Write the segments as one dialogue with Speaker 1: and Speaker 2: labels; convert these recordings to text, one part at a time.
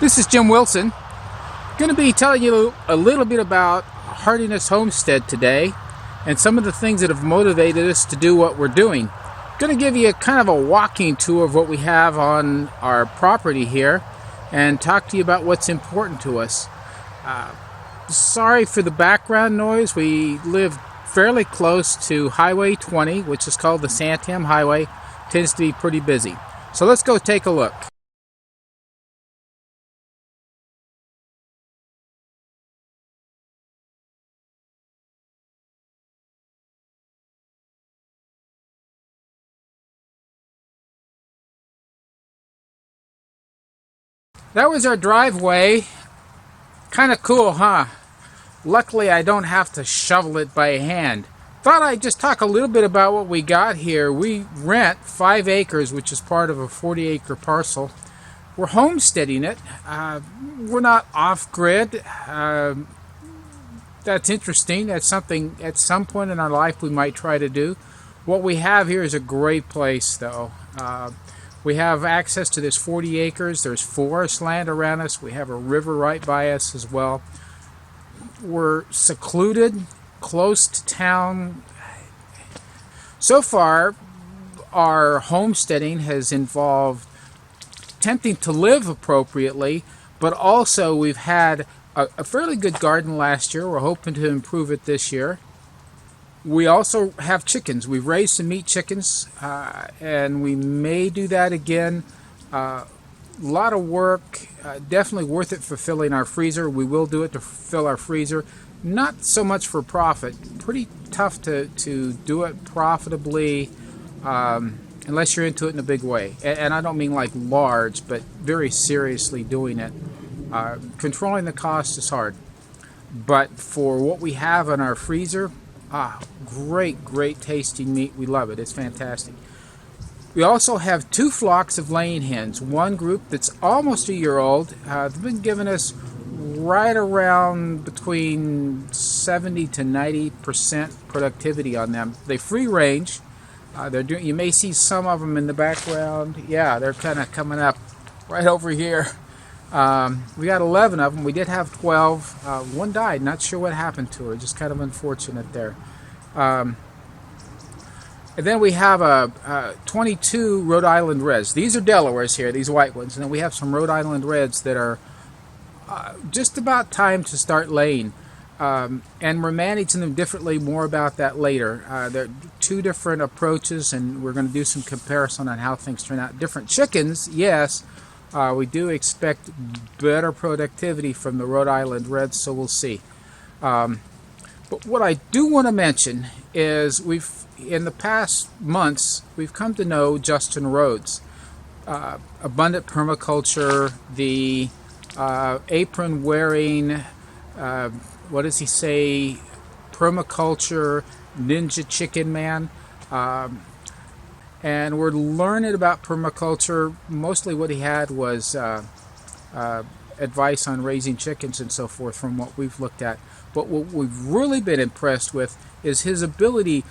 Speaker 1: This is Jim Wilson. Going to be telling you a little bit about Heartiness Homestead today and some of the things that have motivated us to do what we're doing. Going to give you kind of a walking tour of what we have on our property here and talk to you about what's important to us. Sorry for the background noise. We live fairly close to Highway 20, which is called the Santam Highway. Tends to be pretty busy. So let's go take a look. That was our driveway. Kind of cool, huh? Luckily, I don't have to shovel it by hand. Thought I'd just talk a little bit about what we got here. We rent 5 acres, which is part of a 40-acre parcel. We're homesteading it. We're not off-grid. That's interesting. That's something at some point in our life we might try to do. What we have here is a great place, though. We have access to this 40 acres. There's forest land around us. We have a river right by us as well. We're secluded, close to town. So far, our homesteading has involved attempting to live appropriately, but also we've had a fairly good garden last year. We're hoping to improve it this year. We also have chickens. We've raised some meat chickens, and we may do that again. A lot of work, definitely worth it for filling our freezer. We will do it to fill our freezer. Not so much for profit. Pretty tough to do it profitably unless you're into it in a big way. And I don't mean like large, but very seriously doing it. Controlling the cost is hard. But for what we have in our freezer, great tasting meat. We love it. It's fantastic. We also have 2 flocks of laying hens. One group that's almost a year old. They've been giving us right around between 70 to 90% productivity on them. They free range. You may see some of them in the background. Yeah, they're kind of coming up right over here. We got 11 of them. We did have 12. One died. Not sure what happened to her. Just kind of unfortunate there. And then we have 22 Rhode Island Reds. These are Delawares here, these white ones. And then we have some Rhode Island Reds that are just about time to start laying. And we're managing them differently. More about that later. There are 2 different approaches, and we're going to do some comparison on how things turn out. Different chickens, yes. We do expect better productivity from the Rhode Island Reds, so we'll see. But what I do want to mention is in the past months, we've come to know Justin Rhodes. Abundant permaculture, the apron-wearing, what does he say, permaculture, ninja chicken man. And we're learning about permaculture. Mostly what he had was advice on raising chickens and so forth from what we've looked at. But what we've really been impressed with is his ability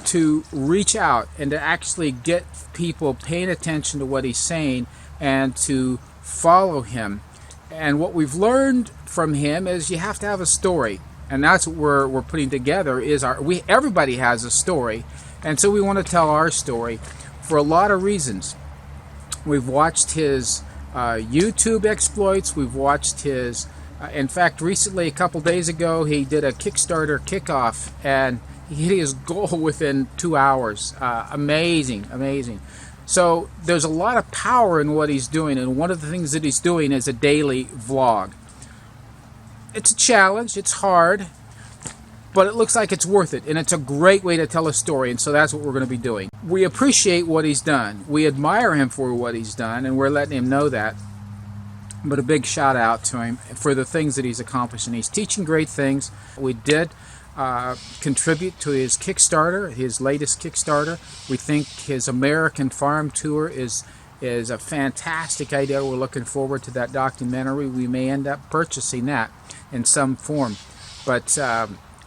Speaker 1: to reach out and to actually get people paying attention to what he's saying and to follow him. And what we've learned from him is you have to have a story. And that's what we're putting together is everybody has a story. And so we want to tell our story for a lot of reasons. We've watched his YouTube exploits. We've watched his, in fact, recently, a couple days ago, he did a Kickstarter kickoff, and he hit his goal within 2 hours. Amazing. So there's a lot of power in what he's doing, and one of the things that he's doing is a daily vlog. It's a challenge. It's hard. But it looks like it's worth it, and it's a great way to tell a story, and so that's what we're going to be doing. We appreciate what he's done. We admire him for what he's done, and we're letting him know that. But a big shout out to him for the things that he's accomplished, and he's teaching great things. We did contribute to his Kickstarter, his latest Kickstarter. We think his American Farm Tour is a fantastic idea. We're looking forward to that documentary. We may end up purchasing that in some form. But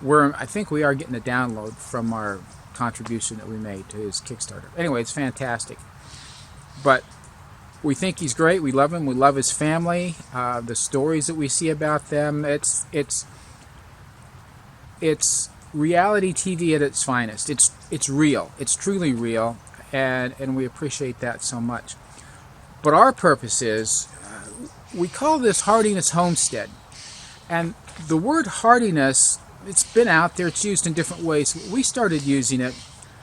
Speaker 1: I think we are getting a download from our contribution that we made to his Kickstarter. Anyway, it's fantastic. But We think he's great. We love him. We love his family. The stories that we see about them, it's reality TV at its finest. It's real. It's truly real, and we appreciate that so much. But our purpose is, we call this Heartiness Homestead. And the word heartiness, it's been out there. It's used in different ways. We started using it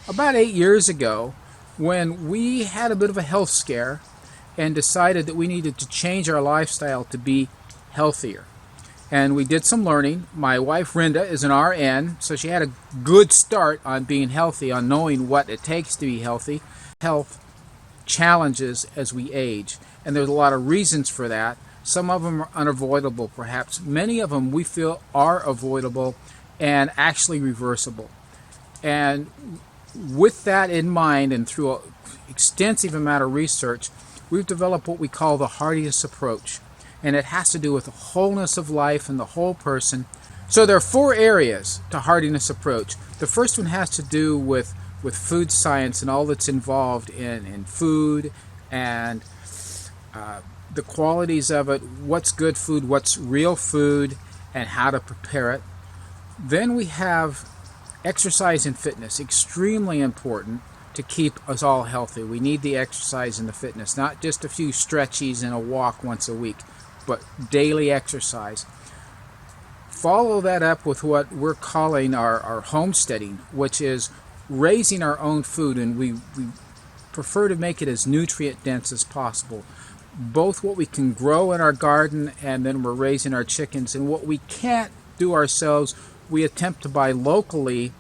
Speaker 1: about 8 years ago when we had a bit of a health scare and decided that we needed to change our lifestyle to be healthier. And we did some learning. My wife Rhenda is an RN, so she had a good start on being healthy, on knowing what it takes to be healthy. Health challenges as we age, and there's a lot of reasons for that. Some of them are unavoidable, perhaps. Many of them we feel are avoidable and actually reversible. And with that in mind, and through an extensive amount of research, we've developed what we call the Heartiness approach. And it has to do with the wholeness of life and the whole person. So there are 4 areas to Heartiness approach. The first one has to do with food science and all that's involved in food and the qualities of it, what's good food, what's real food, and how to prepare it. Then we have exercise and fitness, extremely important to keep us all healthy. We need the exercise and the fitness, not just a few stretchies and a walk once a week, but daily exercise. Follow that up with what we're calling our homesteading, which is raising our own food, and we prefer to make it as nutrient dense as possible. Both what we can grow in our garden, and then we're raising our chickens, and what we can't do ourselves, we attempt to buy locally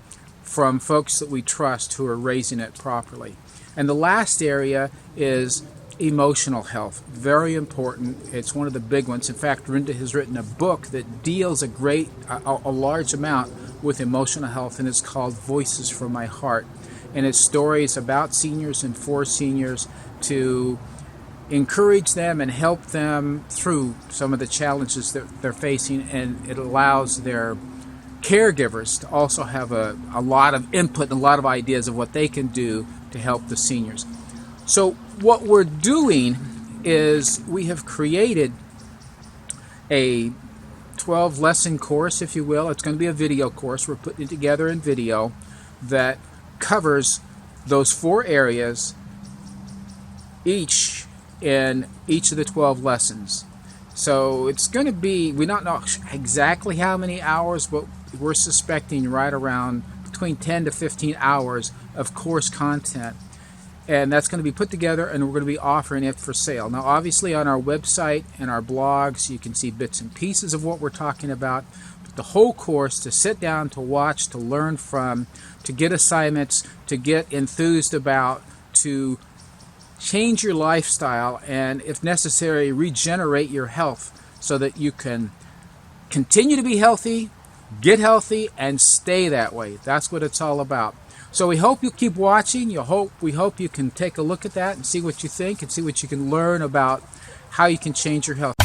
Speaker 1: from folks that we trust who are raising it properly. And the last area is emotional health. Very important. It's one of the big ones. In fact, Rhenda has written a book that deals a large amount with emotional health, and it's called Voices from My Heart. And it's stories about seniors and for seniors to encourage them and help them through some of the challenges that they're facing, and it allows their caregivers to also have a lot of input and a lot of ideas of what they can do to help the seniors. So what we're doing is we have created a 12-lesson course, if you will. It's going to be a video course. We're putting it together in video that covers those 4 areas, each in each of the 12 lessons. So it's going to be, we don't know exactly how many hours, but we're suspecting right around between 10 to 15 hours of course content. And that's going to be put together, and we're going to be offering it for sale. Now, obviously, on our website and our blogs, you can see bits and pieces of what we're talking about. But the whole course, to sit down, to watch, to learn from, to get assignments, to get enthused about, to change your lifestyle, and if necessary, regenerate your health so that you can continue to be healthy, get healthy, and stay that way. That's what it's all about. So we hope you'll keep watching. We hope you can take a look at that and see what you think and see what you can learn about how you can change your health.